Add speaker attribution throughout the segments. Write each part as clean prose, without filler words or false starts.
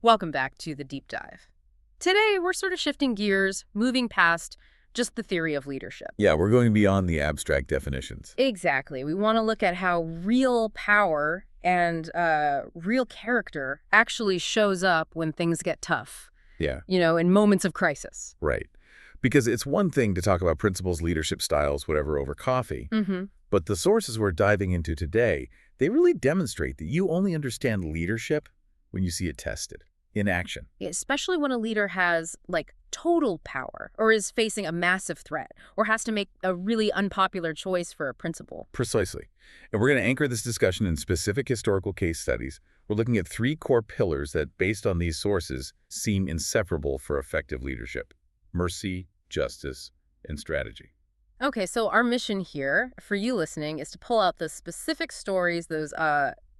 Speaker 1: Welcome back to the deep dive. Today, we're sort of shifting gears, moving past just the theory of leadership.
Speaker 2: Yeah, we're going beyond the abstract definitions.
Speaker 1: Exactly. We want to look at how real power and real character actually shows up when things get tough.
Speaker 2: Yeah.
Speaker 1: In moments of crisis.
Speaker 2: Right. Because it's one thing to talk about principles, leadership styles, whatever, over coffee. But the sources we're diving into today, they really demonstrate that you only understand leadership when you see it tested, in action.
Speaker 1: Especially when a leader has, total power, or is facing a massive threat, or has to make a really unpopular choice for a principle.
Speaker 2: Precisely. And we're going to anchor this discussion in specific historical case studies. We're looking at 3 core pillars that, based on these sources, seem inseparable for effective leadership: mercy, justice, and strategy.
Speaker 1: Okay, so our mission here, for you listening, is to pull out the specific stories, those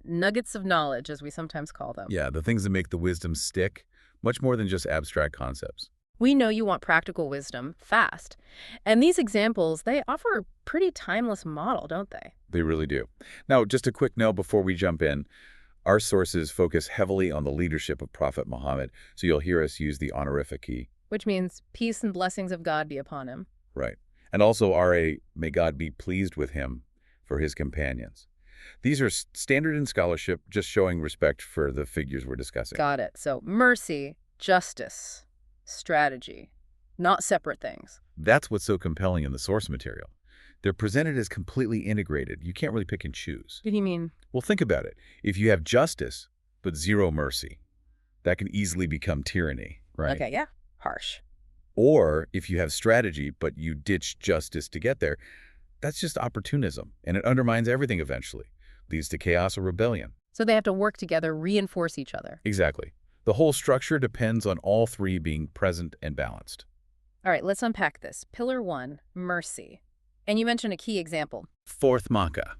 Speaker 1: nuggets of knowledge, as we sometimes call them.
Speaker 2: Yeah, the things that make the wisdom stick, much more than just abstract concepts.
Speaker 1: We know you want practical wisdom fast. And these examples, they offer a pretty timeless model, don't they?
Speaker 2: They really do. Now, just a quick note before we jump in. Our sources focus heavily on the leadership of Prophet Muhammad, so you'll hear us use the honorific he.
Speaker 1: Which means peace and blessings of God be upon him.
Speaker 2: Right. And also RA, may God be pleased with him, for his companions. These are standard in scholarship, just showing respect for the figures we're discussing.
Speaker 1: Got it. So mercy, justice, strategy, not separate things.
Speaker 2: That's what's so compelling in the source material. They're presented as completely integrated. You can't really pick and choose.
Speaker 1: What do you mean?
Speaker 2: Well, think about it. If you have justice, but zero mercy, that can easily become tyranny, right?
Speaker 1: Okay, yeah. Harsh.
Speaker 2: Or if you have strategy, but you ditch justice to get there, that's just opportunism, and it undermines everything eventually. Leads to chaos or rebellion.
Speaker 1: So they have to work together, reinforce each other.
Speaker 2: Exactly. The whole structure depends on all 3 being present and balanced.
Speaker 1: All right, let's unpack this. Pillar 1, mercy. And you mentioned a key example.
Speaker 2: Fath Makkah,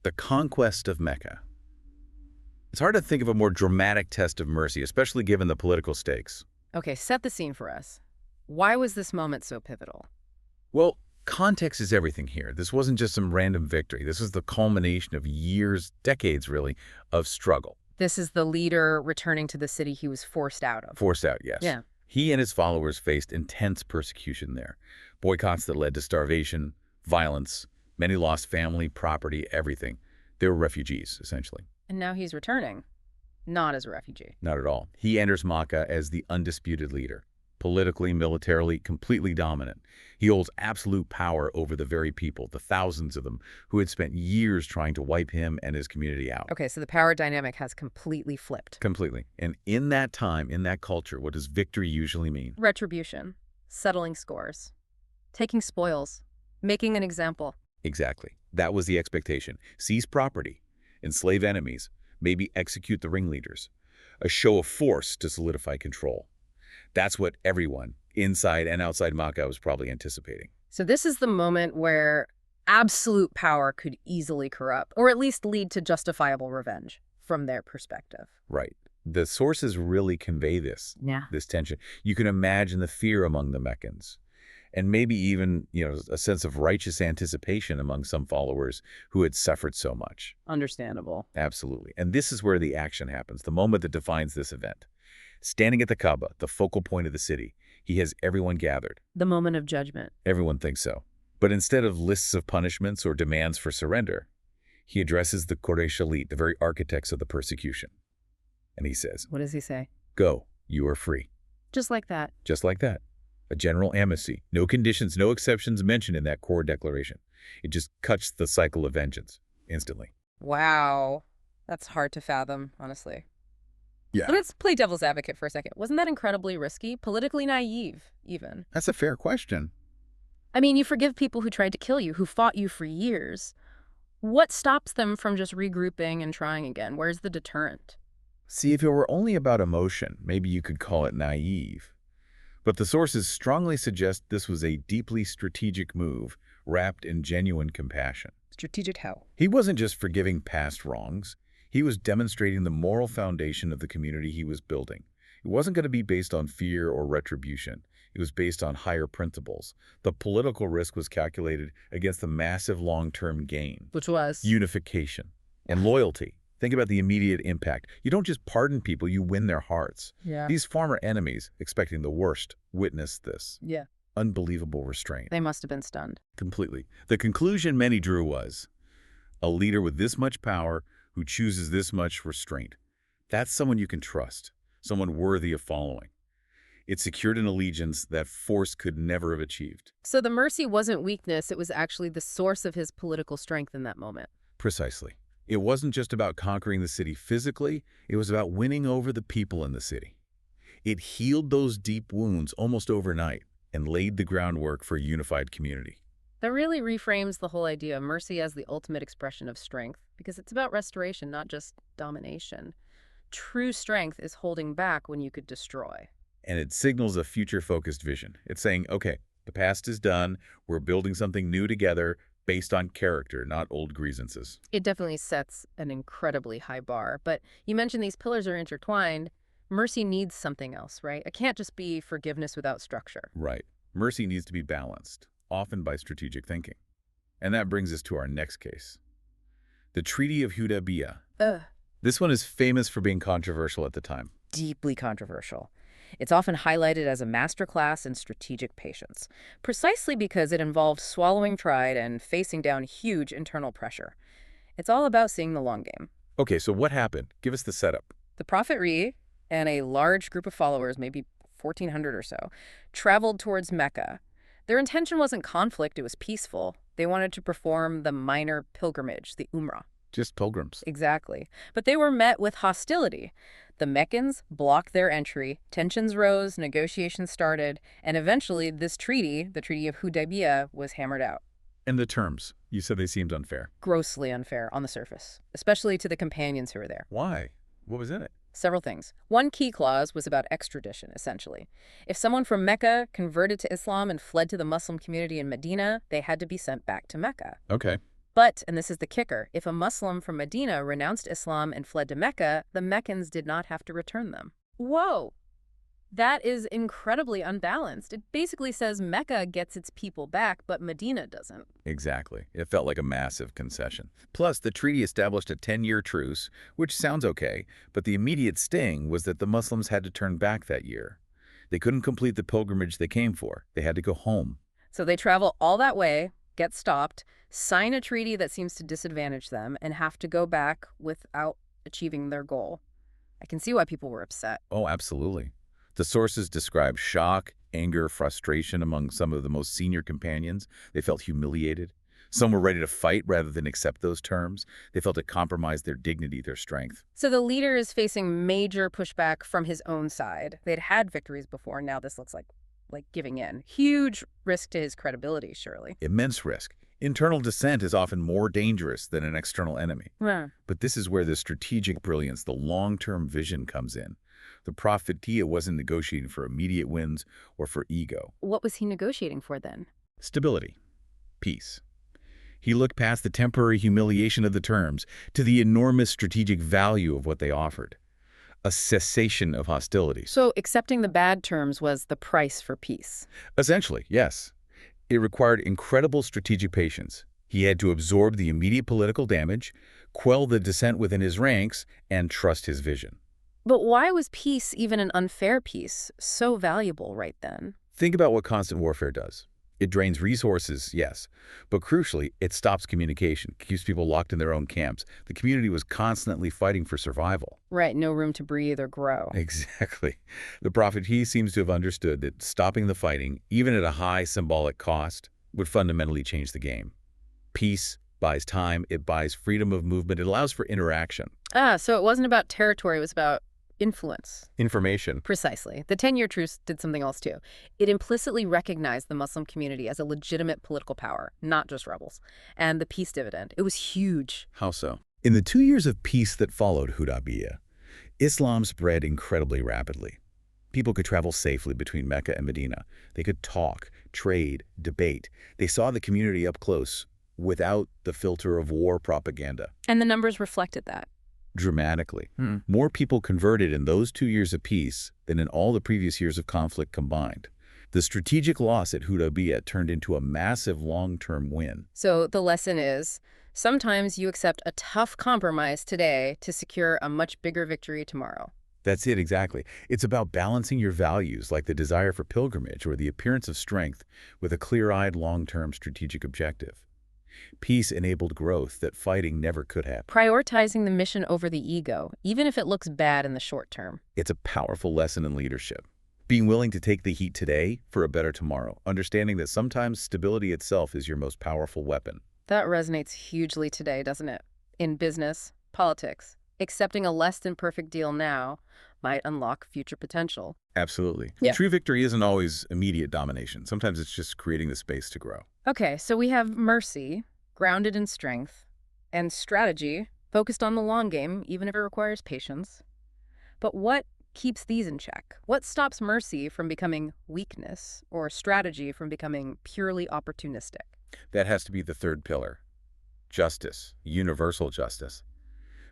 Speaker 2: the conquest of Mecca. It's hard to think of a more dramatic test of mercy, especially given the political stakes.
Speaker 1: Okay, set the scene for us. Why was this moment so pivotal?
Speaker 2: Well, context is everything here. This wasn't just some random victory. This was the culmination of years, decades really, of struggle.
Speaker 1: This is the leader returning to the city he was forced out of.
Speaker 2: Forced out, yes.
Speaker 1: Yeah.
Speaker 2: He and his followers faced intense persecution there. Boycotts that led to starvation, violence. Many lost family, property, everything. They were refugees, essentially.
Speaker 1: And now he's returning. Not as a refugee.
Speaker 2: Not at all. He enters Makkah as the undisputed leader. Politically, militarily, completely dominant. He holds absolute power over the very people, the thousands of them, who had spent years trying to wipe him and his community out.
Speaker 1: Okay, so the power dynamic has completely flipped.
Speaker 2: Completely. And in that time, in that culture, what does victory usually mean?
Speaker 1: Retribution. Settling scores. Taking spoils. Making an example.
Speaker 2: Exactly. That was the expectation. Seize property, enslave enemies, maybe execute the ringleaders. A show of force to solidify control. That's what everyone, inside and outside Makkah, was probably anticipating.
Speaker 1: So this is the moment where absolute power could easily corrupt, or at least lead to justifiable revenge, from their perspective.
Speaker 2: Right. The sources really convey this tension. You can imagine the fear among the Meccans, and maybe even, a sense of righteous anticipation among some followers who had suffered so much.
Speaker 1: Understandable.
Speaker 2: Absolutely. And this is where the action happens, the moment that defines this event. Standing at the Kaaba, the focal point of the city, he has everyone gathered.
Speaker 1: The moment of judgment.
Speaker 2: Everyone thinks so. But instead of lists of punishments or demands for surrender, he addresses the Quraysh elite, the very architects of the persecution. And he says,
Speaker 1: What does he say?
Speaker 2: Go, you are free.
Speaker 1: Just like that.
Speaker 2: Just like that. A general amnesty. No conditions, no exceptions mentioned in that core declaration. It just cuts the cycle of vengeance instantly.
Speaker 1: Wow. That's hard to fathom, honestly.
Speaker 2: Yeah.
Speaker 1: Let's play devil's advocate for a second. Wasn't that incredibly risky? Politically naive, even.
Speaker 2: That's a fair question.
Speaker 1: I mean, you forgive people who tried to kill you, who fought you for years. What stops them from just regrouping and trying again? Where's the deterrent?
Speaker 2: See, if it were only about emotion, maybe you could call it naive. But the sources strongly suggest this was a deeply strategic move, wrapped in genuine compassion.
Speaker 1: Strategic how?
Speaker 2: He wasn't just forgiving past wrongs. He was demonstrating the moral foundation of the community he was building. It wasn't going to be based on fear or retribution. It was based on higher principles. The political risk was calculated against the massive long-term gain.
Speaker 1: Which was?
Speaker 2: Unification and loyalty. Think about the immediate impact. You don't just pardon people, you win their hearts.
Speaker 1: Yeah.
Speaker 2: These former enemies, expecting the worst, witnessed this.
Speaker 1: Yeah.
Speaker 2: Unbelievable restraint.
Speaker 1: They must have been stunned.
Speaker 2: Completely. The conclusion many drew was, a leader with this much power who chooses this much restraint. That's someone you can trust, someone worthy of following. It secured an allegiance that force could never have achieved.
Speaker 1: So the mercy wasn't weakness, it was actually the source of his political strength in that moment.
Speaker 2: Precisely. It wasn't just about conquering the city physically, it was about winning over the people in the city. It healed those deep wounds almost overnight and laid the groundwork for a unified community.
Speaker 1: That really reframes the whole idea of mercy as the ultimate expression of strength, because it's about restoration, not just domination. True strength is holding back when you could destroy.
Speaker 2: And it signals a future-focused vision. It's saying, okay, the past is done, we're building something new together based on character, not old grievances.
Speaker 1: It definitely sets an incredibly high bar, but you mentioned these pillars are intertwined. Mercy needs something else, right? It can't just be forgiveness without structure.
Speaker 2: Right. Mercy needs to be balanced, often by strategic thinking. And that brings us to our next case. The Treaty of Hudaybiyyah. This one is famous for being controversial at the time.
Speaker 1: Deeply controversial. It's often highlighted as a masterclass in strategic patience, precisely because it involves swallowing pride and facing down huge internal pressure. It's all about seeing the long game.
Speaker 2: Okay, so what happened? Give us the setup.
Speaker 1: The Prophet and a large group of followers, maybe 1,400 or so, traveled towards Mecca. Their intention wasn't conflict, it was peaceful. They wanted to perform the minor pilgrimage, the Umrah.
Speaker 2: Just pilgrims.
Speaker 1: Exactly. But they were met with hostility. The Meccans blocked their entry, tensions rose, negotiations started, and eventually this treaty, the Treaty of Hudaybiyyah, was hammered out.
Speaker 2: And the terms, you said they seemed unfair.
Speaker 1: Grossly unfair on the surface, especially to the companions who were there.
Speaker 2: Why? What was in it?
Speaker 1: Several things. One key clause was about extradition, essentially. If someone from Mecca converted to Islam and fled to the Muslim community in Medina, they had to be sent back to Mecca.
Speaker 2: Okay.
Speaker 1: But, and this is the kicker, if a Muslim from Medina renounced Islam and fled to Mecca, the Meccans did not have to return them. Whoa! That is incredibly unbalanced. It basically says Mecca gets its people back, but Medina doesn't.
Speaker 2: Exactly. It felt like a massive concession. Plus, the treaty established a 10-year truce, which sounds okay, but the immediate sting was that the Muslims had to turn back that year. They couldn't complete the pilgrimage they came for. They had to go home.
Speaker 1: So they travel all that way, get stopped, sign a treaty that seems to disadvantage them, and have to go back without achieving their goal. I can see why people were upset.
Speaker 2: Oh, absolutely. The sources describe shock, anger, frustration among some of the most senior companions. They felt humiliated. Some were ready to fight rather than accept those terms. They felt it compromised their dignity, their strength.
Speaker 1: So the leader is facing major pushback from his own side. They'd had victories before, now this looks like giving in. Huge risk to his credibility, surely.
Speaker 2: Immense risk. Internal dissent is often more dangerous than an external enemy.
Speaker 1: Yeah.
Speaker 2: But this is where the strategic brilliance, the long-term vision comes in. The Prophetic wasn't negotiating for immediate wins or for ego.
Speaker 1: What was he negotiating for then?
Speaker 2: Stability. Peace. He looked past the temporary humiliation of the terms to the enormous strategic value of what they offered. A cessation of hostilities.
Speaker 1: So accepting the bad terms was the price for peace.
Speaker 2: Essentially, yes. It required incredible strategic patience. He had to absorb the immediate political damage, quell the dissent within his ranks, and trust his vision.
Speaker 1: But why was peace, even an unfair peace, so valuable right then?
Speaker 2: Think about what constant warfare does. It drains resources, yes, but crucially, it stops communication, keeps people locked in their own camps. The community was constantly fighting for survival.
Speaker 1: Right, no room to breathe or grow.
Speaker 2: Exactly. The Prophet, he seems to have understood that stopping the fighting, even at a high symbolic cost, would fundamentally change the game. Peace buys time, it buys freedom of movement, it allows for interaction.
Speaker 1: So it wasn't about territory, it was about influence.
Speaker 2: Information.
Speaker 1: Precisely. The 10-year truce did something else too. It implicitly recognized the Muslim community as a legitimate political power, not just rebels. And the peace dividend, it was huge.
Speaker 2: How so? In the 2 years of peace that followed Hudaybiyyah, Islam spread incredibly rapidly. People could travel safely between Mecca and Medina. They could talk, trade, debate. They saw the community up close without the filter of war propaganda.
Speaker 1: And the numbers reflected that.
Speaker 2: Dramatically. More people converted in those 2 years of peace than in all the previous years of conflict combined. The strategic loss at Hudaybiyyah turned into a massive long-term win.
Speaker 1: So the lesson is, Sometimes you accept a tough compromise today to secure a much bigger victory tomorrow.
Speaker 2: That's it, exactly. It's about balancing your values, like the desire for pilgrimage or the appearance of strength, with a clear-eyed, long-term strategic objective. Peace enabled growth that fighting never could have.
Speaker 1: Prioritizing the mission over the ego, even if it looks bad in the short term.
Speaker 2: It's a powerful lesson in leadership. Being willing to take the heat today for a better tomorrow, understanding that sometimes stability itself is your most powerful weapon.
Speaker 1: That resonates hugely today, doesn't it? In business, politics, accepting a less than perfect deal now might unlock future potential.
Speaker 2: Absolutely.
Speaker 1: Yeah.
Speaker 2: True victory isn't always immediate domination. Sometimes it's just creating the space to grow.
Speaker 1: Okay, so we have mercy, grounded in strength, and strategy, focused on the long game, even if it requires patience. But what keeps these in check? What stops mercy from becoming weakness or strategy from becoming purely opportunistic?
Speaker 2: That has to be the third pillar. Justice, universal justice.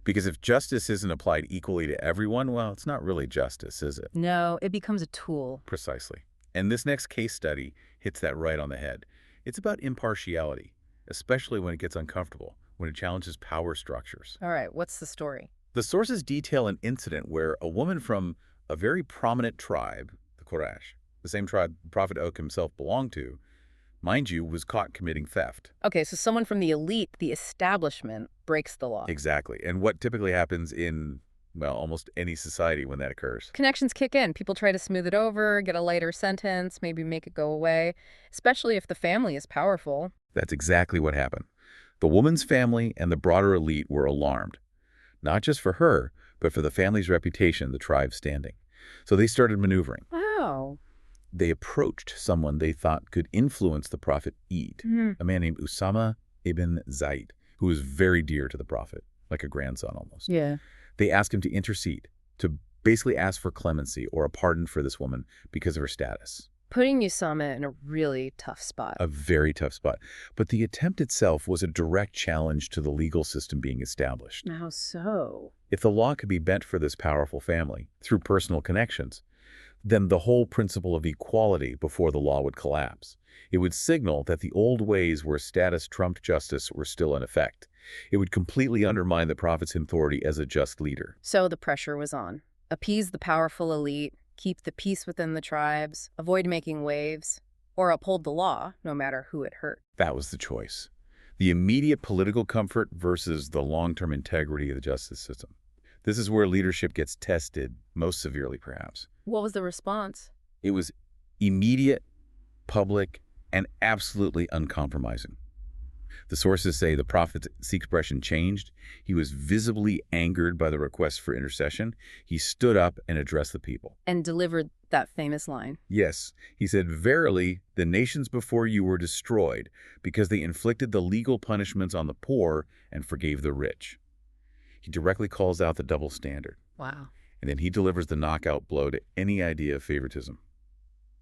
Speaker 2: Because if justice isn't applied equally to everyone, well, it's not really justice, is it?
Speaker 1: No, it becomes a tool.
Speaker 2: Precisely. And this next case study hits that right on the head. It's about impartiality, especially when it gets uncomfortable, when it challenges power structures.
Speaker 1: All right, what's the story?
Speaker 2: The sources detail an incident where a woman from a very prominent tribe, the Quraysh, the same tribe Prophet Oak himself belonged to, mind you, was caught committing theft.
Speaker 1: Okay, so someone from the elite, the establishment, breaks the law.
Speaker 2: Exactly. And what typically happens in, well, almost any society when that occurs?
Speaker 1: Connections kick in. People try to smooth it over, get a lighter sentence, maybe make it go away, especially if the family is powerful.
Speaker 2: That's exactly what happened. The woman's family and the broader elite were alarmed, not just for her, but for the family's reputation, the tribe's standing. So they started maneuvering.
Speaker 1: Wow.
Speaker 2: They approached someone they thought could influence the Prophet Eid, a man named Usama ibn Zayd, who was very dear to the Prophet, like a grandson almost.
Speaker 1: Yeah.
Speaker 2: They asked him to intercede, to basically ask for clemency or a pardon for this woman because of her status.
Speaker 1: Putting Usama in a really tough spot.
Speaker 2: A very tough spot. But the attempt itself was a direct challenge to the legal system being established.
Speaker 1: How so?
Speaker 2: If the law could be bent for this powerful family through personal connections, then the whole principle of equality before the law would collapse. It would signal that the old ways where status trumped justice were still in effect. It would completely undermine the Prophet's authority as a just leader.
Speaker 1: So the pressure was on. Appease the powerful elite, keep the peace within the tribes, avoid making waves, or uphold the law, no matter who it hurt.
Speaker 2: That was the choice. The immediate political comfort versus the long-term integrity of the justice system. This is where leadership gets tested, most severely perhaps.
Speaker 1: What was the response?
Speaker 2: It was immediate, public, and absolutely uncompromising. The sources say the Prophet's expression changed. He was visibly angered by the request for intercession. He stood up and addressed the people.
Speaker 1: And delivered that famous line.
Speaker 2: Yes, he said, "Verily, the nations before you were destroyed because they inflicted the legal punishments on the poor and forgave the rich." He directly calls out the double standard.
Speaker 1: Wow.
Speaker 2: And then he delivers the knockout blow to any idea of favoritism.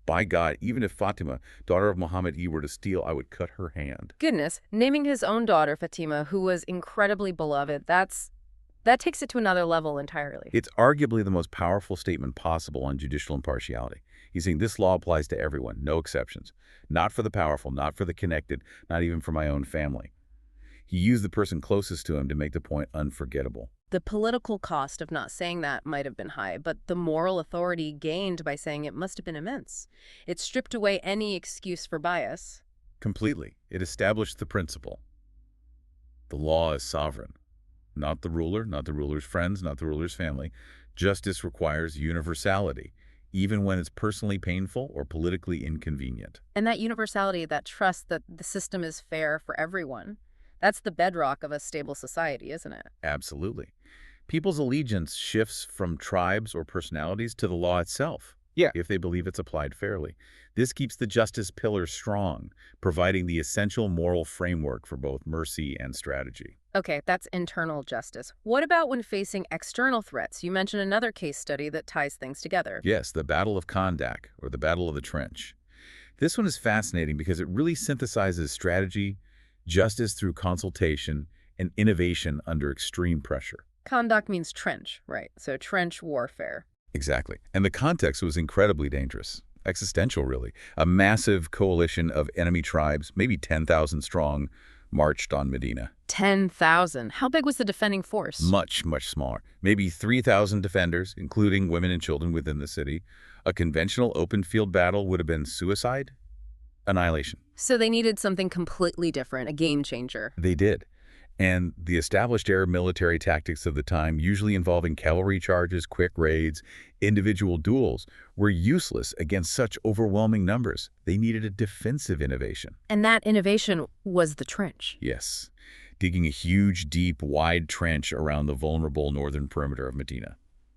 Speaker 2: By God, even if Fatima, daughter of Muhammad E, were to steal, I would cut her hand.
Speaker 1: Goodness, naming his own daughter Fatima, who was incredibly beloved, that takes it to another level entirely.
Speaker 2: It's arguably the most powerful statement possible on judicial impartiality. He's saying this law applies to everyone, no exceptions. Not for the powerful, not for the connected, not even for my own family. He used the person closest to him to make the point unforgettable.
Speaker 1: The political cost of not saying that might have been high, but the moral authority gained by saying it must have been immense. It stripped away any excuse for bias.
Speaker 2: Completely. It established the principle. The law is sovereign. Not the ruler, not the ruler's friends, not the ruler's family. Justice requires universality, even when it's personally painful or politically inconvenient.
Speaker 1: And that universality, that trust that the system is fair for everyone, that's the bedrock of a stable society, isn't it?
Speaker 2: Absolutely. People's allegiance shifts from tribes or personalities to the law itself.
Speaker 1: Yeah.
Speaker 2: If they believe it's applied fairly. This keeps the justice pillar strong, providing the essential moral framework for both mercy and strategy.
Speaker 1: Okay, that's internal justice. What about when facing external threats? You mentioned another case study that ties things together.
Speaker 2: Yes, the Battle of Khandaq, or the Battle of the Trench. This one is fascinating because it really synthesizes strategy, justice through consultation, and innovation under extreme pressure.
Speaker 1: Khandaq means trench, right? So trench warfare.
Speaker 2: Exactly. And the context was incredibly dangerous. Existential, really. A massive coalition of enemy tribes, maybe 10,000 strong, marched on Medina.
Speaker 1: 10,000. How big was the defending force?
Speaker 2: Much, much smaller. Maybe 3,000 defenders, including women and children within the city. A conventional open field battle would have been suicide, annihilation.
Speaker 1: So they needed something completely different, a game changer.
Speaker 2: They did. And the established Arab military tactics of the time, usually involving cavalry charges, quick raids, individual duels, were useless against such overwhelming numbers. They needed a defensive innovation.
Speaker 1: And that innovation was the trench.
Speaker 2: Yes, digging a huge, deep, wide trench around the vulnerable northern perimeter of Medina.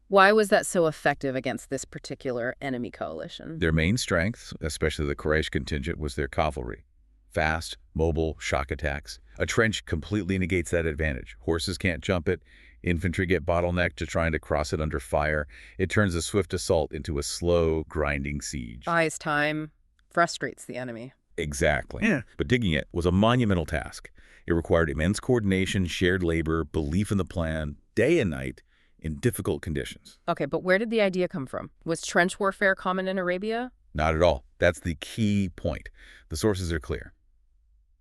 Speaker 1: Why was that so effective against this particular enemy coalition?
Speaker 2: Their main strength, especially the Quraysh contingent, was their cavalry. Fast, mobile, shock attacks. A trench completely negates that advantage. Horses can't jump it. Infantry get bottlenecked to trying to cross it under fire. It turns a swift assault into a slow, grinding siege.
Speaker 1: Buys time, frustrates the enemy.
Speaker 2: Exactly. Yeah. But digging it was a monumental task. It required immense coordination, shared labor, belief in the plan, day and night, in difficult conditions.
Speaker 1: Okay, but where did the idea come from? Was trench warfare common in Arabia?
Speaker 2: Not at all. That's the key point. The sources are clear.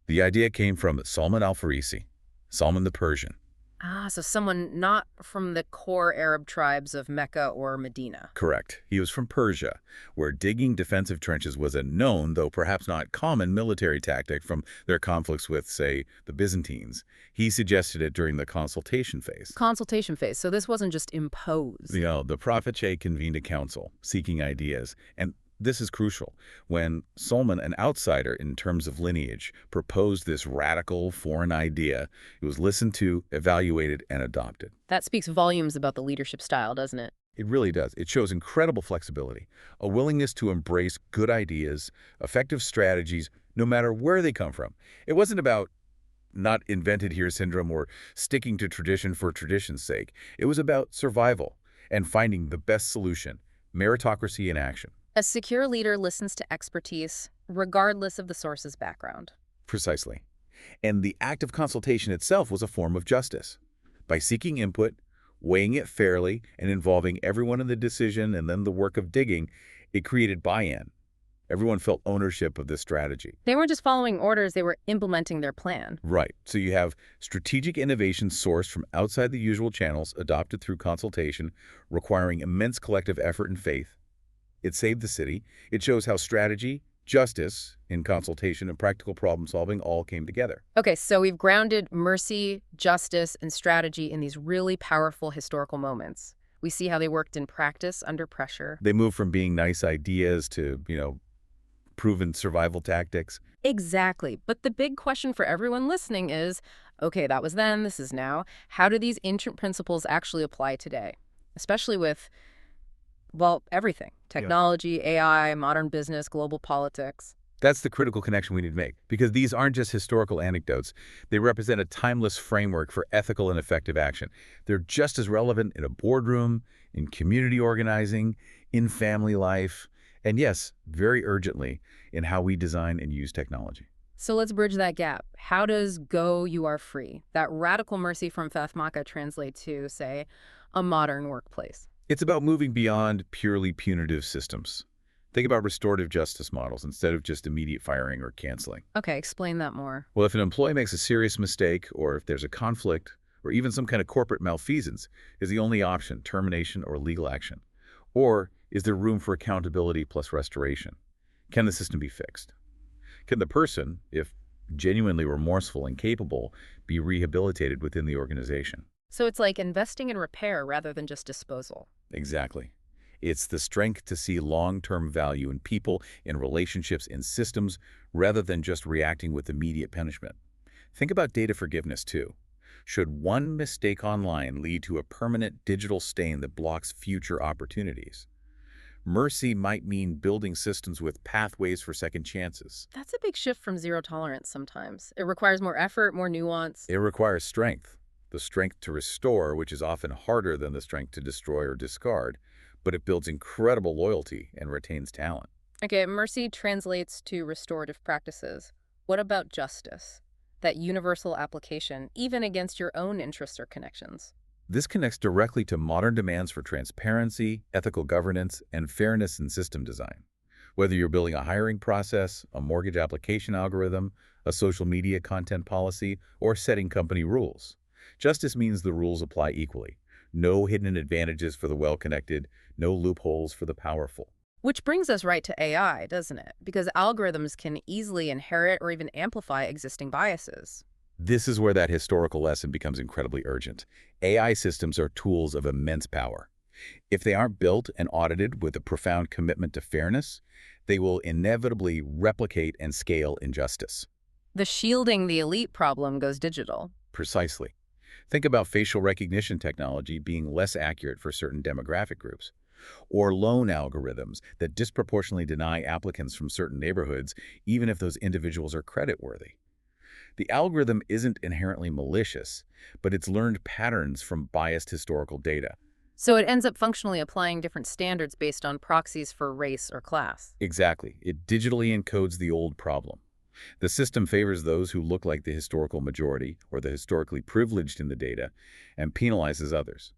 Speaker 2: The idea came from Salman al-Farisi, Salman the Persian.
Speaker 1: Ah, so someone not from the core Arab tribes of Mecca or Medina.
Speaker 2: Correct. He was from Persia, where digging defensive trenches was a known, though perhaps not common, military tactic from their conflicts with, say, the Byzantines. He suggested it during the consultation phase.
Speaker 1: Consultation phase, so this wasn't just imposed.
Speaker 2: The Prophet convened a council seeking ideas, and this is crucial. When Salman, an outsider in terms of lineage, proposed this radical foreign idea, it was listened to, evaluated, and adopted.
Speaker 1: That speaks volumes about the leadership style, doesn't it?
Speaker 2: It really does. It shows incredible flexibility, a willingness to embrace good ideas, effective strategies, no matter where they come from. It wasn't about not invented here syndrome or sticking to tradition for tradition's sake. It was about survival and finding the best solution, meritocracy in action.
Speaker 1: A secure leader listens to expertise, regardless of the source's background.
Speaker 2: Precisely. And the act of consultation itself was a form of justice. By seeking input, weighing it fairly, and involving everyone in the decision and then the work of digging, it created buy-in. Everyone felt ownership of this strategy.
Speaker 1: They weren't just following orders, they were implementing their plan.
Speaker 2: Right. So you have strategic innovation sourced from outside the usual channels, adopted through consultation, requiring immense collective effort and faith. It saved the city. It shows how strategy, justice, in consultation, and practical problem-solving all came together.
Speaker 1: Okay, so we've grounded mercy, justice, and strategy in these really powerful historical moments. We see how they worked in practice under pressure.
Speaker 2: They moved from being nice ideas to, proven survival tactics.
Speaker 1: Exactly. But the big question for everyone listening is, okay, that was then, this is now. How do these ancient principles actually apply today? Especially with, well, everything. Technology, AI, modern business, global politics.
Speaker 2: That's the critical connection we need to make, because these aren't just historical anecdotes. They represent a timeless framework for ethical and effective action. They're just as relevant in a boardroom, in community organizing, in family life, and yes, very urgently, in how we design and use technology.
Speaker 1: So let's bridge that gap. How does "Go, you are free," that radical mercy from Fath Makkah, translate to, say, a modern workplace?
Speaker 2: It's about moving beyond purely punitive systems. Think about restorative justice models instead of just immediate firing or canceling.
Speaker 1: Okay, explain that more.
Speaker 2: Well, if an employee makes a serious mistake, or if there's a conflict, or even some kind of corporate malfeasance, is the only option termination or legal action? Or is there room for accountability plus restoration? Can the system be fixed? Can the person, if genuinely remorseful and capable, be rehabilitated within the organization?
Speaker 1: So it's like investing in repair rather than just disposal.
Speaker 2: Exactly. It's the strength to see long-term value in people, in relationships, in systems, rather than just reacting with immediate punishment. Think about data forgiveness, too. Should one mistake online lead to a permanent digital stain that blocks future opportunities? Mercy might mean building systems with pathways for second chances.
Speaker 1: That's a big shift from zero tolerance sometimes. It requires more effort, more nuance.
Speaker 2: It requires strength. The strength to restore, which is often harder than the strength to destroy or discard, but it builds incredible loyalty and retains talent.
Speaker 1: Okay, mercy translates to restorative practices. What about justice? That universal application, even against your own interests or connections.
Speaker 2: This connects directly to modern demands for transparency, ethical governance, and fairness in system design. Whether you're building a hiring process, a mortgage application algorithm, a social media content policy, or setting company rules. Justice means the rules apply equally. No hidden advantages for the well-connected, no loopholes for the powerful.
Speaker 1: Which brings us right to AI, doesn't it? Because algorithms can easily inherit or even amplify existing biases.
Speaker 2: This is where that historical lesson becomes incredibly urgent. AI systems are tools of immense power. If they aren't built and audited with a profound commitment to fairness, they will inevitably replicate and scale injustice.
Speaker 1: The shielding the elite problem goes digital.
Speaker 2: Precisely. Think about facial recognition technology being less accurate for certain demographic groups, or loan algorithms that disproportionately deny applicants from certain neighborhoods, even if those individuals are creditworthy. The algorithm isn't inherently malicious, but it's learned patterns from biased historical data.
Speaker 1: So it ends up functionally applying different standards based on proxies for race or class.
Speaker 2: Exactly. It digitally encodes the old problem. The system favors those who look like the historical majority or the historically privileged in the data and penalizes others.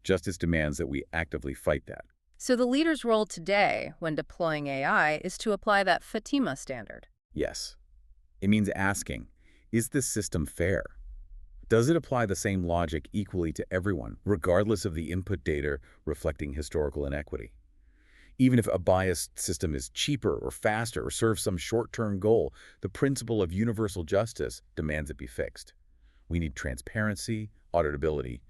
Speaker 2: Justice demands that we actively fight that.
Speaker 1: So the leader's role today, when deploying AI, is to apply that Fatima standard.
Speaker 2: Yes. It means asking, is this system fair? Does it apply the same logic equally to everyone, regardless of the input data reflecting historical inequity? Even if a biased system is cheaper or faster or serves some short-term goal, the principle of universal justice demands it be fixed. We need transparency, auditability,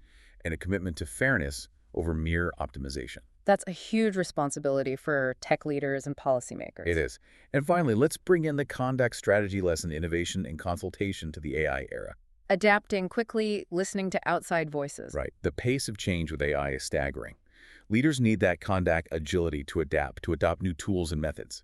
Speaker 2: and a commitment to fairness over mere optimization.
Speaker 1: That's a huge responsibility for tech leaders and policymakers.
Speaker 2: It is. And finally, let's bring in the Khandaq strategy lesson, innovation and consultation to the AI era.
Speaker 1: Adapting quickly, listening to outside voices.
Speaker 2: Right. The pace of change with AI is staggering. Leaders need that Khandaq agility to adapt, to adopt new tools and methods.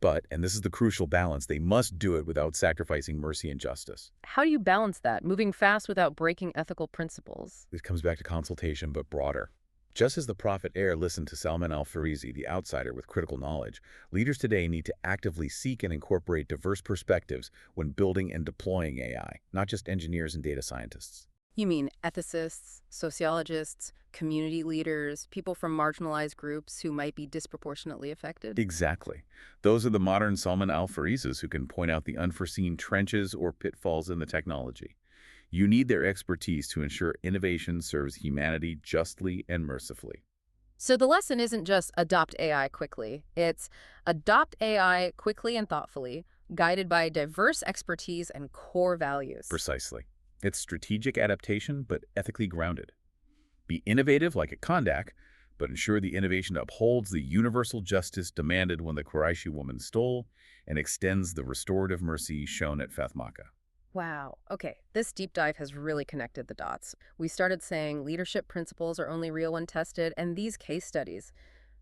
Speaker 2: But, and this is the crucial balance, they must do it without sacrificing mercy and justice.
Speaker 1: How do you balance that, moving fast without breaking ethical principles?
Speaker 2: This comes back to consultation, but broader. Just as the Prophet listened to Salman al-Farisi, the outsider with critical knowledge, leaders today need to actively seek and incorporate diverse perspectives when building and deploying AI, not just engineers and data scientists.
Speaker 1: You mean ethicists, sociologists, community leaders, people from marginalized groups who might be disproportionately affected?
Speaker 2: Exactly. Those are the modern Salman al-Farisis who can point out the unforeseen trenches or pitfalls in the technology. You need their expertise to ensure innovation serves humanity justly and mercifully.
Speaker 1: So the lesson isn't just adopt AI quickly. It's adopt AI quickly and thoughtfully, guided by diverse expertise and core values.
Speaker 2: Precisely. It's strategic adaptation, but ethically grounded. Be innovative like a Khandaq, but ensure the innovation upholds the universal justice demanded when the Qurayshi woman stole and extends the restorative mercy shown at Fath Makkah.
Speaker 1: Wow. Okay, this deep dive has really connected the dots. We started saying leadership principles are only real when tested, and these case studies,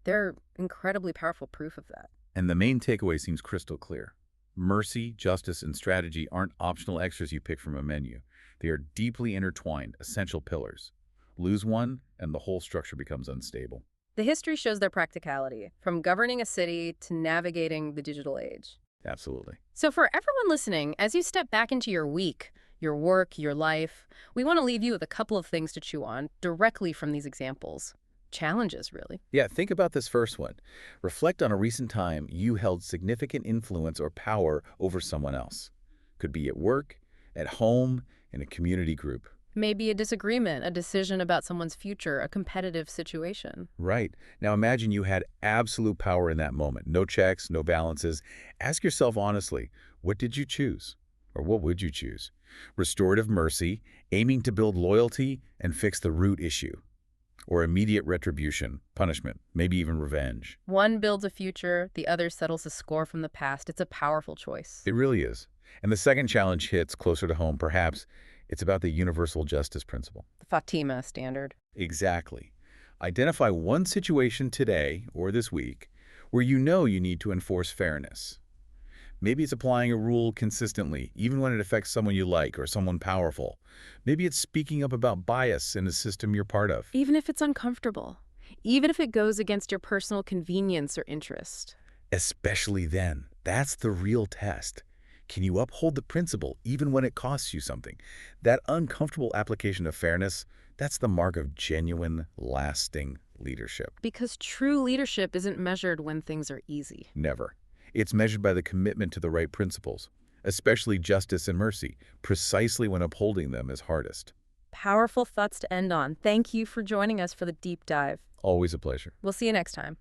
Speaker 1: they're incredibly powerful proof of that.
Speaker 2: And the main takeaway seems crystal clear. Mercy, justice, and strategy aren't optional extras you pick from a menu. They are deeply intertwined, essential pillars. Lose one, and the whole structure becomes unstable.
Speaker 1: The history shows their practicality, from governing a city to navigating the digital age.
Speaker 2: Absolutely.
Speaker 1: So for everyone listening, as you step back into your week, your work, your life, we want to leave you with a couple of things to chew on directly from these examples. Challenges, really.
Speaker 2: Yeah, think about this first one. Reflect on a recent time you held significant influence or power over someone else. Could be at work, at home, in a community group.
Speaker 1: Maybe a disagreement, a decision about someone's future, a competitive situation.
Speaker 2: Right. Now imagine you had absolute power in that moment. No checks, no balances. Ask yourself honestly, what did you choose? Or what would you choose? Restorative mercy, aiming to build loyalty and fix the root issue. Or immediate retribution, punishment, maybe even revenge.
Speaker 1: One builds a future, the other settles a score from the past. It's a powerful choice.
Speaker 2: It really is. And the second challenge hits closer to home, perhaps. It's about the universal justice principle.
Speaker 1: The Fatima standard.
Speaker 2: Exactly. Identify one situation today or this week where you know you need to enforce fairness. Maybe it's applying a rule consistently, even when it affects someone you like or someone powerful. Maybe it's speaking up about bias in a system you're part of.
Speaker 1: Even if it's uncomfortable. Even if it goes against your personal convenience or interest.
Speaker 2: Especially then. That's the real test. Can you uphold the principle even when it costs you something? That uncomfortable application of fairness, that's the mark of genuine, lasting leadership.
Speaker 1: Because true leadership isn't measured when things are easy.
Speaker 2: Never. It's measured by the commitment to the right principles. especially justice and mercy, precisely when upholding them is hardest.
Speaker 1: Powerful thoughts to end on. Thank you for joining us for the deep dive.
Speaker 2: Always a pleasure.
Speaker 1: We'll see you next time.